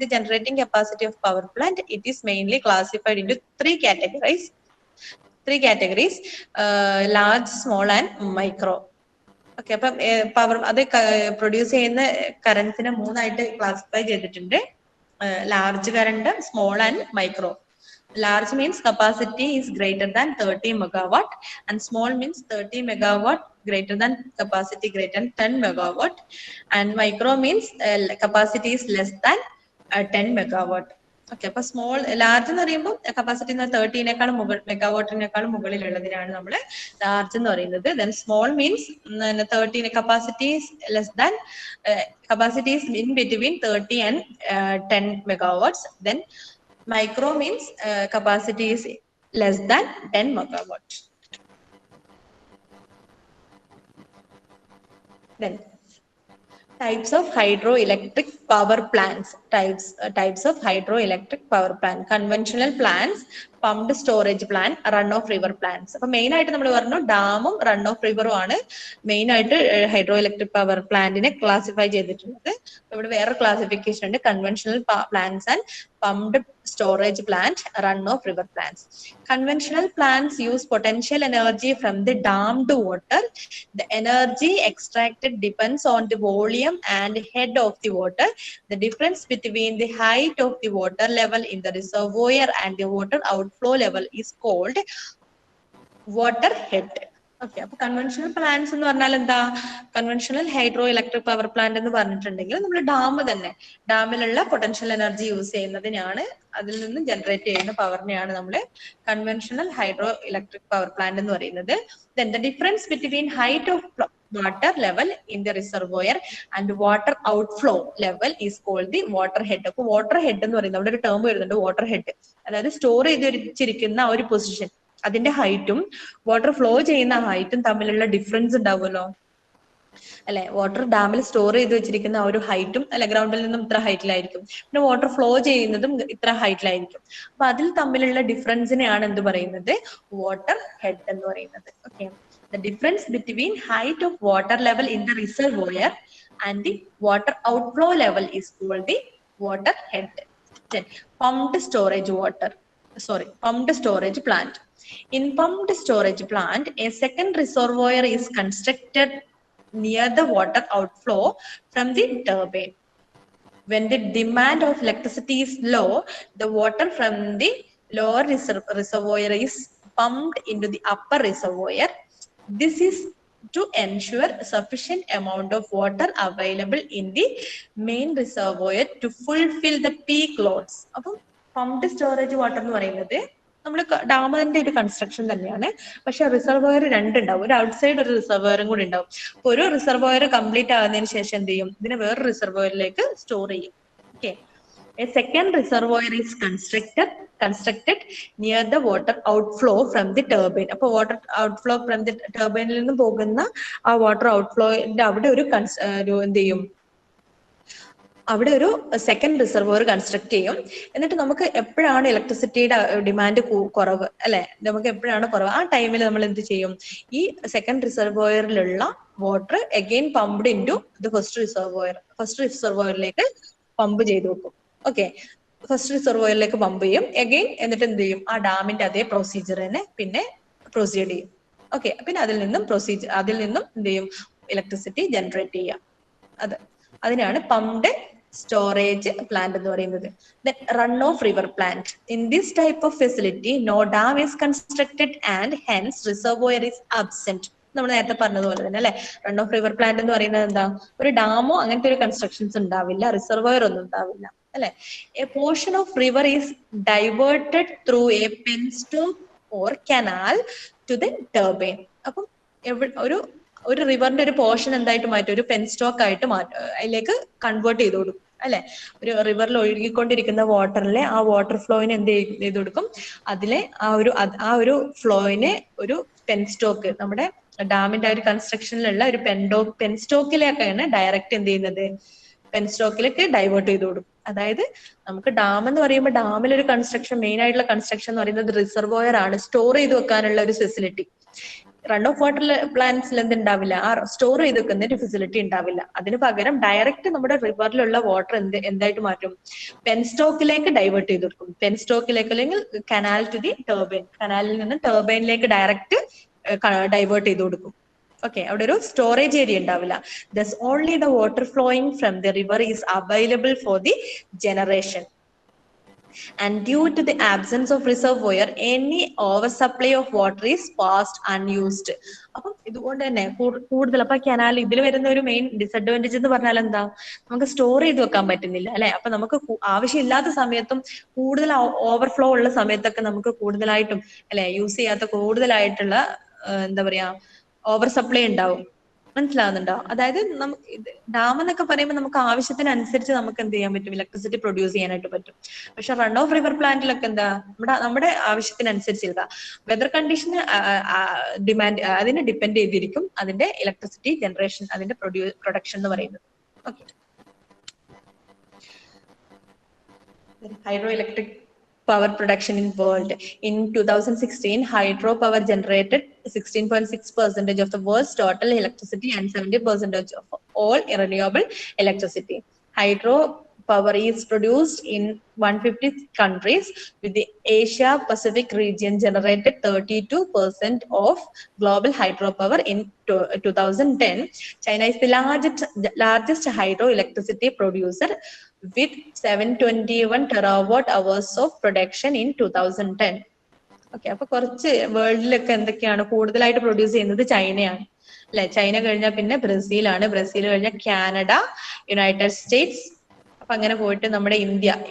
the generating capacity of power plant. It is mainly classified into three categories, large, small and micro. Okay, അപ്പം power അത് produce ചെയ്യുന്ന കറന്റ്സിനെ മൂന്നായിട്ട് classify ചെയ്തിട്ടുണ്ട്. Large current, small and micro. Large means capacity is greater than 30 megawatt, and small means 30 megawatt greater than capacity greater than 10 megawatt, and micro means capacity is less than 10 megawatt. Okay, അപ്പൊ small, large എന്ന് പറയുമ്പോൾ capacity 30-നേക്കാളും മെഗാവാട്ടിനേക്കാളും മുകളിലുള്ളതിനാണ് നമ്മൾ large എന്ന് പറയുന്നത്. Then small means 30 capacity less than capacity is in between 30 and 10 megawatts. Then micro means capacity is less than 10 megawatts. Then types of hydroelectric power plants. Types of hydroelectric power plant. Conventional plants, pumped storage plant, run of river plants. അപ്പൊ main ആയിട്ട് നമ്മൾ പറഞ്ഞു ഡാമും run off റിവറും ആണ് main ആയിട്ട് hydro electric power പ്ലാന്റിനെ classify ചെയ്തിട്ടുള്ളത്. ഇവിടെ വേറെ ക്ലാസിഫിക്കേഷൻ ഉണ്ട്, conventional plants and pumped storage plant, run of river plants. Conventional plants use potential energy from the dammed water. The energy extracted depends on the volume and head of the water. The difference between the height of the water level in the reservoir and the water outflow level is called water head. Okay, അപ്പൊ conventional plants എന്ന് പറഞ്ഞാൽ എന്താ? Conventional hydro electric power plant എന്ന് പറഞ്ഞിട്ടുണ്ടെങ്കിൽ നമ്മൾ dam തന്നെ, ഡാമിലുള്ള potential energy use ചെയ്യുന്നതിനാണ്, അതിൽ നിന്ന് ജനറേറ്റ് ചെയ്യുന്ന പവറിനെയാണ് നമ്മൾ conventional hydro electric power plant എന്ന് പറയുന്നത്. Then the difference between height of water level in the reservoir and water outflow level is called the water head. അപ്പൊ വാട്ടർ ഹെഡ് എന്ന് പറയുന്നത് അവിടെ ഒരു ടേം വരുന്നുണ്ട്, വാട്ടർ ഹെഡ്. അതായത് സ്റ്റോർ ചെയ്ത് വെച്ചിരിക്കുന്ന ഒരു പൊസിഷൻ, അതിന്റെ ഹൈറ്റും വാട്ടർ ഫ്ലോ ചെയ്യുന്ന ഹൈറ്റും തമ്മിലുള്ള ഡിഫറൻസ് ഉണ്ടാവുമല്ലോ അല്ലെ. വാട്ടർ ഡാമിൽ സ്റ്റോർ ചെയ്ത് വെച്ചിരിക്കുന്ന ഒരു ഹൈറ്റും അല്ലെ, ഗ്രൗണ്ടിൽ നിന്നും ഇത്ര ഹൈറ്റിലായിരിക്കും, പിന്നെ വാട്ടർ ഫ്ലോ ചെയ്യുന്നതും ഇത്ര ഹൈറ്റിലായിരിക്കും. അപ്പൊ അതിൽ തമ്മിലുള്ള ഡിഫറൻസിനെയാണ് എന്ത് പറയുന്നത്? വാട്ടർ ഹെഡ് എന്ന് പറയുന്നത്. Okay, the difference between height of water level in the reservoir and the water outflow level is called the water head. Then pumped storage plant. In pumped storage plant, a second reservoir is constructed near the water outflow from the turbine. When the demand of electricity is low, the water from the lower reservoir is pumped into the upper reservoir. This is to ensure sufficient amount of water available in the main reservoir to fulfill the peak loads. അപ്പം pumped storage water എന്ന് പറയുന്നത് നമ്മൾ ഡാമിന്റെ ഒരു construction തന്നെയാണ്, പക്ഷെ reservoir രണ്ടുണ്ടാവും, ഒരു outside ഒരു റിസർവോയറും കൂടി ഉണ്ടാവും. അപ്പൊ ഒരു റിസർവോയർ കംപ്ലീറ്റ് ആകുന്നതിന് ശേഷം എന്ത് ചെയ്യും? ഇതിനെ വേറെ റിസർവോയറിലേക്ക് സ്റ്റോർ ചെയ്യും. Okay, a second reservoir is constructed near the water outflow from the turbine. അപ്പൊ വാട്ടർ ഔട്ട്ഫ്ലോ ഫ്രം ദി ടർബൈനിൽ നിന്ന് പോകുന്ന ആ വാട്ടർ ഔട്ട്ഫ്ലോന്റെ അവിടെ ഒരു എന്ത് ചെയ്യും? അവിടെ ഒരു സെക്കൻഡ് റിസർവോയർ കൺസ്ട്രക്ട് ചെയ്യും. എന്നിട്ട് നമുക്ക് എപ്പോഴാണ് ഇലക്ട്രിസിറ്റിയുടെ ഡിമാൻഡ് കുറവ് അല്ലെ, നമുക്ക് എപ്പോഴാണ് കുറവ്, ആ ടൈമിൽ നമ്മൾ എന്ത് ചെയ്യും? ഈ സെക്കൻഡ് റിസർവോയറിലുള്ള water again pumped in to the first റിസർവോയറിലേക്ക് പമ്പ് ചെയ്ത് വെക്കും. ഓക്കെ, ഫസ്റ്റ് റിസർവോയറിലേക്ക് പമ്പ് ചെയ്യും അഗെയിൻ, എന്നിട്ട് എന്ത് ചെയ്യും? ആ ഡാമിന്റെ അതേ പ്രൊസീജിയർ തന്നെ പിന്നെ പ്രൊസീഡ് ചെയ്യും. ഓക്കെ, പിന്നെ അതിൽ നിന്നും എന്ത് ചെയ്യും? ഇലക്ട്രിസിറ്റി ജനറേറ്റ് ചെയ്യാം. അതിനാണ് പംപ്ഡ് സ്റ്റോറേജ് പ്ലാന്റ് എന്ന് പറയുന്നത്. Then run of river plant. In this type of facility, no dam is constructed and hence reservoir is absent. നമ്മൾ നേരത്തെ പറഞ്ഞതുപോലെ തന്നെ അല്ലെ. റൺ ഓഫ് റിവർ പ്ലാന്റ് എന്ന് പറയുന്നത് എന്താ, ഒരു ഡാമോ അങ്ങനത്തെ ഒരു കൺസ്ട്രക്ഷൻസ് ഉണ്ടാവില്ല, റിസർവോയർ ഒന്നും ഉണ്ടാവില്ല അല്ലെ. A portion of river is diverted through a penstock or canal to the turbine. അപ്പം ഒരു റിവറിന്റെ ഒരു പോർഷൻ എന്തായിട്ട് മാറ്റും, ഒരു പെൻസ്റ്റോക്ക് ആയിട്ട് മാറ്റും, അതിലേക്ക് കൺവേർട്ട് ചെയ്ത് കൊടുക്കും അല്ലെ. ഒരു റിവറിൽ ഒഴുകിക്കൊണ്ടിരിക്കുന്ന വാട്ടറിലെ ആ വാട്ടർ ഫ്ലോയിനെ എന്ത് ചെയ്ത് കൊടുക്കും, അതിലെ ആ ഒരു ഫ്ലോയിനെ ഒരു പെൻസ്റ്റോക്ക്, നമ്മുടെ ഡാമിന്റെ ആ ഒരു കൺസ്ട്രക്ഷനിലുള്ള ഒരു പെൻസ്റ്റോക്കിലേക്കാണ് ഡയറക്റ്റ് എന്ത് ചെയ്യുന്നത്, പെൻസ്റ്റോക്കിലേക്ക് ഡൈവേർട്ട് ചെയ്ത് കൊടുക്കും. അതായത് നമുക്ക് ഡാം എന്ന് പറയുമ്പോൾ ഡാമിൽ ഒരു കൺസ്ട്രക്ഷൻ, മെയിൻ ആയിട്ടുള്ള കൺസ്ട്രക്ഷൻ എന്ന് പറയുന്നത് റിസർവോയർ ആണ്, സ്റ്റോർ ചെയ്ത് വെക്കാനുള്ള ഒരു ഫെസിലിറ്റി. റൺ ഓഫ് വാട്ടർ പ്ലാന്റ്സിൽ എന്തുണ്ടാവില്ല, ആ സ്റ്റോർ ചെയ്ത് വെക്കുന്ന ഒരു ഫെസിലിറ്റി ഉണ്ടാവില്ല. അതിന് പകരം ഡയറക്റ്റ് നമ്മുടെ റിവറിലുള്ള വാട്ടർ എന്തായിട്ട് മാറ്റും, പെൻസ്റ്റോക്കിലേക്ക് ഡൈവേർട്ട് ചെയ്ത് കൊടുക്കും. പെൻസ്റ്റോക്കിലേക്ക് അല്ലെങ്കിൽ കനാൽ ടു ദി ടർബൈൻ, കനാലിൽ നിന്ന് ടർബൈനിലേക്ക് ഡയറക്റ്റ് ഡൈവേർട്ട് ചെയ്ത് കൊടുക്കും. ഓക്കെ, അവിടെ ഒരു സ്റ്റോറേജ് ഏരിയ ഉണ്ടാവില്ല. Thus only the water flowing from the river is available for the generation. And due to the absence of reservoir, any oversupply of water is passed unused. അപ്പം ഇതുകൊണ്ട് തന്നെ കൂടുതൽ അപ്പൊ കനാൽ ഇതിൽ വരുന്ന ഒരു മെയിൻ ഡിസഡ്വാൻറ്റേജ് എന്ന് പറഞ്ഞാൽ എന്താ, നമുക്ക് സ്റ്റോർ ചെയ്ത് വെക്കാൻ പറ്റുന്നില്ല അല്ലെ. അപ്പൊ നമുക്ക് ആവശ്യമില്ലാത്ത സമയത്തും കൂടുതൽ ഓവർഫ്ലോ ഉള്ള സമയത്തൊക്കെ നമുക്ക് കൂടുതലായിട്ടും അല്ലെ യൂസ് ചെയ്യാത്ത കൂടുതലായിട്ടുള്ള എന്താ പറയാ ഓവർ സപ്ലൈ ഉണ്ടാവും. മനസ്സിലാവുന്നുണ്ടോ? അതായത് ഡാം എന്നൊക്കെ പറയുമ്പോൾ നമുക്ക് ആവശ്യത്തിനനുസരിച്ച് നമുക്ക് എന്ത് ചെയ്യാൻ പറ്റും, ഇലക്ട്രിസിറ്റി പ്രൊഡ്യൂസ് ചെയ്യാനായിട്ട് പറ്റും. പക്ഷെ റൺ ഓഫ് റിവർ പ്ലാന്റിലൊക്കെ എന്താ, നമ്മുടെ ആവശ്യത്തിനനുസരിച്ച് വെതർ കണ്ടീഷന് ഡിമാൻഡ് അതിനെ ഡിപ്പെൻഡ് ചെയ്തിരിക്കും അതിന്റെ ഇലക്ട്രിസിറ്റി ജനറേഷൻ, അതിന്റെ പ്രൊഡക്ഷൻ എന്ന് പറയുന്നത്. Okay, hydroelectric power production in world. In 2016, hydropower generated 16.6% of the world's total electricity and 70% of all renewable electricity. Hydropower is produced in 150 countries, with the Asia Pacific region generated 32% of global hydropower in 2010. China is the largest hydroelectricity producer with 721 terawatt hours of production in 2010. Okay, അപ്പൊ കുറച്ച് വേൾഡിലൊക്കെ എന്തൊക്കെയാണ് കൂടുതലായിട്ട് produce ചെയ്യുന്നത്, ചൈനയാണ് അല്ലെ. China കഴിഞ്ഞാൽ പിന്നെ ബ്രസീലാണ്, Brazil കഴിഞ്ഞാൽ കാനഡ, യുണൈറ്റഡ് സ്റ്റേറ്റ്സ്. അപ്പൊ അങ്ങനെ പോയിട്ട് നമ്മുടെ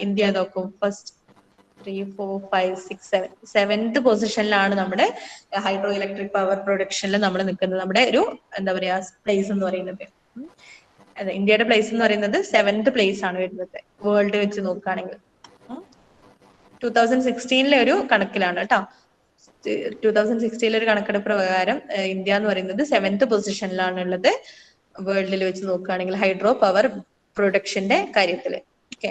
ഇന്ത്യ നോക്കും, ഫസ്റ്റ് 3, 4, 5, 6, 7th പൊസിഷനിലാണ് നമ്മുടെ ഹൈഡ്രോ ഇലക്ട്രിക് പവർ പ്രൊഡക്ഷനിൽ നമ്മൾ നിൽക്കുന്നത്. നമ്മുടെ ഒരു എന്താ പറയാ പ്ലേസ് എന്ന് പറയുന്നത്, ഇന്ത്യയുടെ പ്ലേസ് എന്ന് പറയുന്നത് 7th പ്ലേസ് ആണ് വരുന്നത് വേൾഡ് വെച്ച് നോക്കുകയാണെങ്കിൽ. 2016 ഒരു കണക്കിലാണ് കേട്ടോ, 2016 ഒരു കണക്കെടുപ്പ് പ്രകാരം ഇന്ത്യ എന്ന് പറയുന്നത് 7th പൊസിഷനിലാണ് ഉള്ളത് വേൾഡിൽ വെച്ച് നോക്കുകയാണെങ്കിൽ ഹൈഡ്രോ പവർ പ്രൊഡക്ഷന്റെ കാര്യത്തില്. Okay,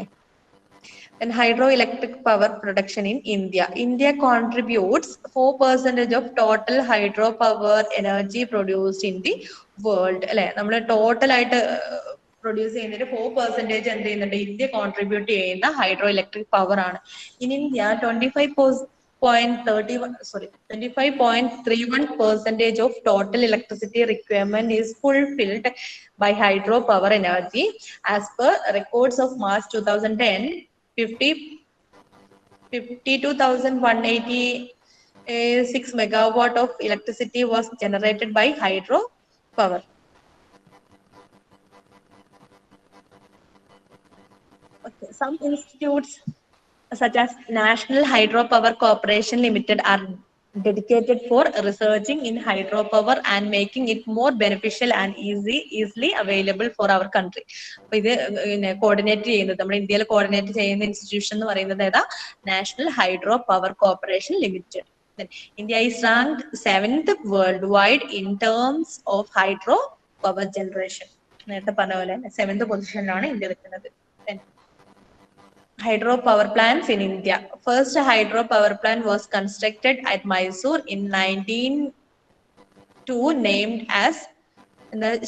and hydroelectric power production in India. India contributes 4% of total hydropower energy produced in the world. അല്ലെ, നമ്മൾ ടോട്ടൽ ആയിട്ട് പ്രൊഡ്യൂസ് ചെയ്യുന്നതിന് 4% എന്ത് ചെയ്യുന്നുണ്ട്, ഇന്ത്യ കോൺട്രിബ്യൂട്ട് ചെയ്യുന്ന ഹൈഡ്രോ ഇലക്ട്രിക് പവർ ആണ്. In India 25.31% of total electricity requirement is fulfilled by hydropower energy. As per records of March 2010, 52,186 megawatt of electricity was generated by hydro power. Okay. Some institutes such as National Hydropower Corporation Limited are dedicated for researching in hydropower and making it more beneficial and easily available for our country. അപ്പൊ ഇത് coordinate ചെയ്യുന്നത് നമ്മുടെ ഇന്ത്യയിൽ coordinate ചെയ്യുന്ന institution എന്ന് പറയുന്നത് ഏതാ, national hydro power corporation limited. India is ranked 7th worldwide in terms of hydro power generation. നേരത്തെ പറഞ്ഞ പോലെ 7th പൊസിഷനിലാണ് ഇന്ത്യ നിൽക്കുന്നത്. Hydro power plants in India. First hydro power plant was constructed at Mysore in 1902, named as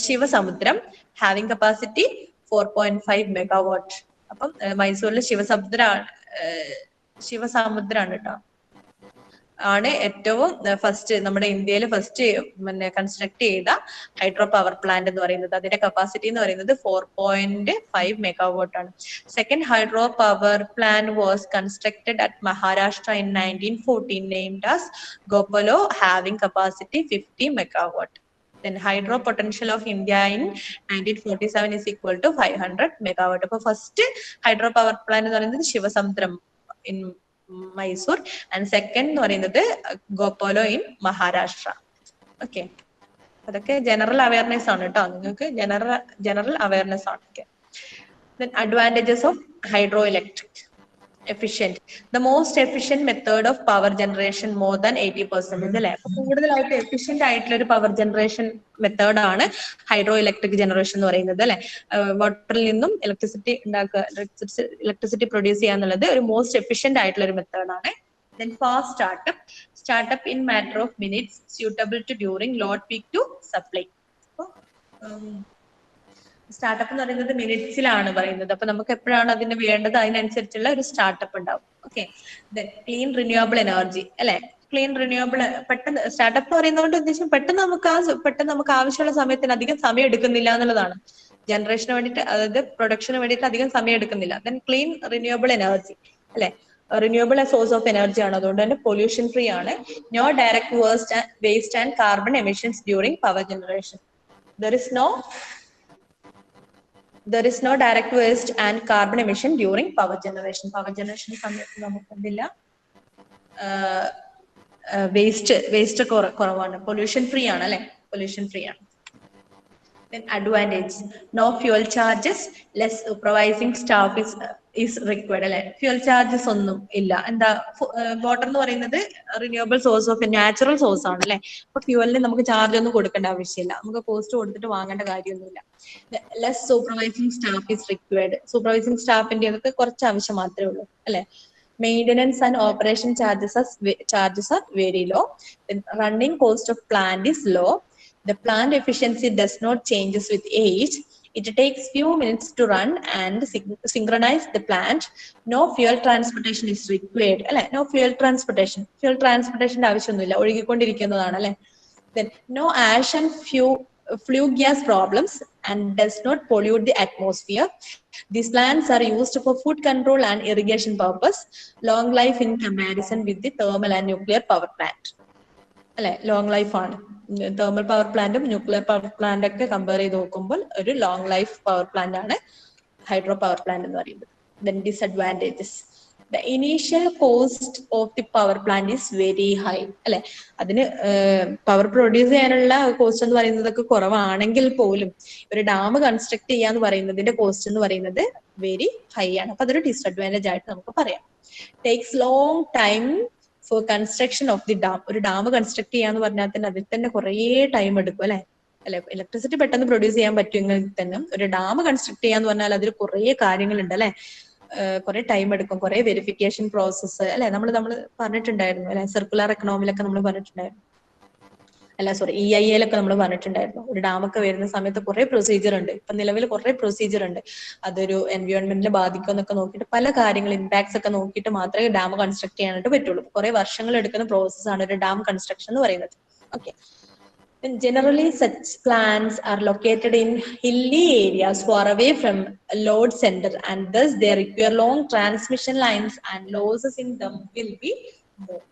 Shivasamudram, having capacity 4.5 megawatt. അപ്പം മൈസൂരിൽ ശിവസമുദ്രാണ് കേട്ടോ, ആണ് ഏറ്റവും first നമ്മുടെ ഇന്ത്യയിൽ ഫസ്റ്റ് കൺസ്ട്രക്ട് ചെയ്ത ഹൈഡ്രോ പവർ പ്ലാന്റ് എന്ന് പറയുന്നത്. അതിന്റെ കപ്പാസിറ്റി എന്ന് പറയുന്നത് 4.5 മെഗാവാട്ട് ആണ്. Second hydro power plant was constructed at Maharashtra in 1914, named as Khopoli, having capacity 50 megawatt. Then hydro potential of India in 1947 is equal to 500 megawatt. അപ്പോൾ ഫസ്റ്റ് ഹൈഡ്രോ പവർ പ്ലാന്റ് എന്ന് പറയുന്നത് Sivasamudram in Mysore and second എന്ന് പറയുന്നത് ഗോപാലോ in Maharashtra. Okay, അതൊക്കെ general awareness ആണ് കേട്ടോ, നിങ്ങൾക്ക് general awareness ആണ്. Okay, then advantages of hydroelectric. Efficient, the most efficient method of power generation, more than 80%. അല്ലെ, അപ്പൊ കൂടുതലായിട്ട് എഫിഷ്യന്റ് ആയിട്ടുള്ള ഒരു പവർ ജനറേഷൻ മെത്തേഡ് ആണ് ഹൈഡ്രോ ഇലക്ട്രിക് ജനറേഷൻ എന്ന് പറയുന്നത്. അല്ലെ, വാട്ടറിൽ നിന്നും ഇലക്ട്രിസിറ്റി ഉണ്ടാക്കുക, ഇലക്ട്രിസിറ്റി പ്രൊഡ്യൂസ് ചെയ്യുക എന്നുള്ളത് ഒരു മോസ്റ്റ് എഫിഷ്യന്റ് ആയിട്ടുള്ള ഒരു മെത്തേഡ് ആണ്. Then fast startup in matter of minutes, suitable to during load peak to supply. Startup എന്ന് പറയുന്നത് മിനിറ്റ്സിലാണ് പറയുന്നത്. അപ്പൊ നമുക്ക് എപ്പോഴാണ് അതിന് വേണ്ടത് അതിനനുസരിച്ചുള്ള ഒരു സ്റ്റാർട്ടപ്പ് ഉണ്ടാവും. Okay, clean renewable energy. അല്ലെ, ക്ലീൻ റിന്യൂവബിൾ പെട്ടെന്ന് സ്റ്റാർട്ടപ്പ് പറയുന്നതുകൊണ്ട് ഉദ്ദേശം പെട്ടെന്ന് നമുക്ക് ആവശ്യമുള്ള സമയത്തിന് അധികം സമയം എടുക്കുന്നില്ല എന്നുള്ളതാണ്. ജനറേഷന് വേണ്ടിയിട്ട്, അതായത് പ്രൊഡക്ഷന് വേണ്ടിയിട്ട് അധികം സമയം എടുക്കുന്നില്ല. Then clean renewable energy. അല്ലെ, റിന്യൂവബിൾ സോഴ്സ് ഓഫ് എനർജി ആണ്, അതുകൊണ്ട് തന്നെ പൊല്യൂഷൻ ഫ്രീ ആണ്. No direct waste and carbon emissions during power generation. There is no direct waste and carbon emission during power generation. Power generation സമയത്ത് നമുക്ക് എന്തില്ല, waste കുറവാണ്, pollution free ആണ്. അല്ലെ, പൊല്യൂഷൻ ഫ്രീ ആണ്. Then advantage, no fuel charges, less supervising staff is required. അല്ലെ, fuel charges ഒന്നും ഇല്ല. എന്താ, വാട്ടർ എന്ന് പറയുന്നത് renewable source of natural source ആണ്. അല്ലെ, അപ്പൊ ഫ്യൂവലിന് നമുക്ക് ചാർജ് ഒന്നും കൊടുക്കേണ്ട ആവശ്യമില്ല, നമുക്ക് കോസ്റ്റ് കൊടുത്തിട്ട് വാങ്ങേണ്ട കാര്യമൊന്നുമില്ല. Less supervising staff is required. Supervising സ്റ്റാഫിന്റെ ഒക്കെ കുറച്ച് ആവശ്യം മാത്രമേ ഉള്ളൂ. അല്ലെ, maintenance and operation charges are very low. Running cost of plant is low. The plant efficiency does not changes with age. It takes few minutes to run and synchronize the plant. No fuel transportation is required. അല്ലെ, no fuel transportation ആവശ്യമൊന്നുമില്ല, ഒഴുകിക്കൊണ്ടിരിക്കുന്നതാണ്. അല്ലെ, then no ash and flue gas problems and does not pollute the atmosphere. These plants are used for food control and irrigation purpose. Long life in comparison with the thermal and nuclear power plant. അല്ലെ, long life ആണ്. Thermal power പ്ലാന്റും nuclear power plant ഒക്കെ compare ചെയ്ത് നോക്കുമ്പോൾ ഒരു long life power plant ആണ് hydro power plant എന്ന് പറയുന്നത്. Then disadvantages, the initial cost of the power plant is very high. അല്ലെ, അതിന് പവർ പ്രൊഡ്യൂസ് ചെയ്യാനുള്ള കോസ്റ്റ് എന്ന് പറയുന്നതൊക്കെ കുറവാണെങ്കിൽ പോലും ഒരു ഡാം കൺസ്ട്രക്ട് ചെയ്യാന്ന് പറയുന്നതിന്റെ കോസ്റ്റ് എന്ന് പറയുന്നത് വെരി ഹൈ ആണ്. അപ്പൊ അതൊരു ഡിസഡ്വാൻറ്റേജ് ആയിട്ട് നമുക്ക് പറയാം. Takes long time for construction of the dam. ഒരു ഡാം കൺസ്ട്രക്ട് ചെയ്യാന്ന് പറഞ്ഞാൽ തന്നെ അതിൽ തന്നെ കുറേ ടൈം എടുക്കും. അല്ലെ, ഇലക്ട്രിസിറ്റി പെട്ടെന്ന് പ്രൊഡ്യൂസ് ചെയ്യാൻ പറ്റുമെങ്കിൽ തന്നെ ഒരു ഡാം കൺസ്ട്രക്ട് ചെയ്യാന്ന് പറഞ്ഞാൽ അതിൽ കുറേ കാര്യങ്ങളുണ്ട്. അല്ലെ, കുറെ ടൈം എടുക്കും, കുറെ വെരിഫിക്കേഷൻ പ്രോസസ്സ്. അല്ലെ, നമ്മൾ പറഞ്ഞിട്ടുണ്ടായിരുന്നു. അല്ലെ, സർക്കുലർ എക്കണോമിയിലൊക്കെ നമ്മൾ പറഞ്ഞിട്ടുണ്ടായിരുന്നു. അല്ല സോറി, EIA-ലൊക്കെ നമ്മൾ പറഞ്ഞിട്ടുണ്ടായിരുന്നു. ഒരു ഡാമൊക്കെ വരുന്ന സമയത്ത് കുറെ പ്രൊസീജിയർ ഉണ്ട്. ഇപ്പൊ നിലവിൽ കുറെ പ്രൊസീജിയർ ഉണ്ട്. അതൊരു എൻവയോൺമെന്റിനെ ബാധിക്കും എന്നൊക്കെ നോക്കിയിട്ട് പല കാര്യങ്ങൾ ഇമ്പാക്ട്സ് ഒക്കെ നോക്കിയിട്ട് മാത്രമേ ഡാം കൺസ്ട്രക്ട് ചെയ്യാനായിട്ട് പറ്റുള്ളൂ. കുറെ വർഷങ്ങൾ എടുക്കുന്ന പ്രോസസ്സാണ് ഒരു ഡാം കൺസ്ട്രക്ഷൻ എന്ന് പറയുന്നത്. Okay, generally such plants are located in hilly areas far away from a load center, and thus they require long transmission lines and losses in them will be more.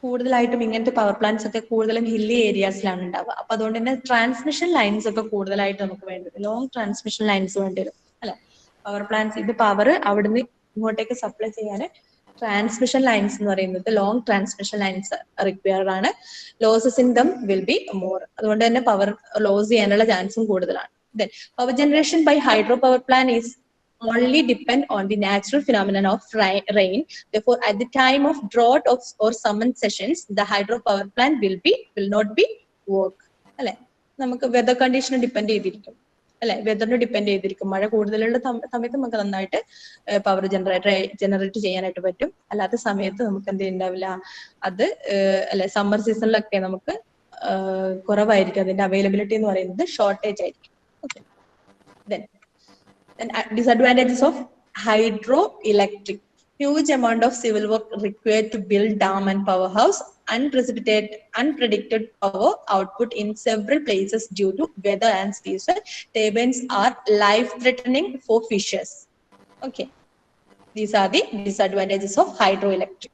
കൂടുതലായിട്ടും ഇങ്ങനത്തെ power plants ഒക്കെ കൂടുതലും hilly ഏരിയാസിലാണ് ഉണ്ടാവുക. അപ്പൊ അതുകൊണ്ട് തന്നെ transmission lines ഒക്കെ കൂടുതലായിട്ട് നമുക്ക് വേണ്ടത്, ലോങ് ട്രാൻസ്മിഷൻ ലൈൻസ് വേണ്ടി വരും. അല്ലെ, പവർ പ്ലാന്റ്സ് ഇത് പവർ അവിടുന്ന് ഇങ്ങോട്ടേക്ക് സപ്ലൈ ചെയ്യാൻ ട്രാൻസ്മിഷൻ ലൈൻസ് എന്ന് പറയുന്നത് ലോങ് ട്രാൻസ്മിഷൻ ലൈൻസ് റിക്വയർഡ് ആണ്. Losses in them will be more. അതുകൊണ്ട് തന്നെ പവർ ലോസ് ചെയ്യാനുള്ള ചാൻസും കൂടുതലാണ്. Then power generation by hydro power plant is only depend on the natural phenomenon of rain. Therefore, at the time of drought or summer sessions, the hydro power plant will not be work. അല്ലെ, നമുക്ക് weather കണ്ടീഷനെ depend ചെയ്തിരിക്കും. അല്ലെ, വെതറിനെ depend ചെയ്തിരിക്കും. മഴ കൂടുതലുള്ള സമയത്ത് നമുക്ക് നന്നായിട്ട് പവർ ജനറേറ്റ് ചെയ്യാനായിട്ട് പറ്റും. അല്ലാത്ത സമയത്ത് നമുക്ക് എന്ത് ഉണ്ടാവില്ല, അത് അല്ലെ സമ്മർ സീസണിലൊക്കെ നമുക്ക് കുറവായിരിക്കും. അതിന്റെ അവൈലബിലിറ്റി എന്ന് പറയുന്നത് ഷോർട്ടേജ് ആയിരിക്കും. Okay, then disadvantages of hydroelectric. Huge amount of civil work required to build dam and powerhouse. Unpredicted power output in several places due to weather and season. Turbines are life-threatening for fishes. Okay, these are the disadvantages of hydroelectric.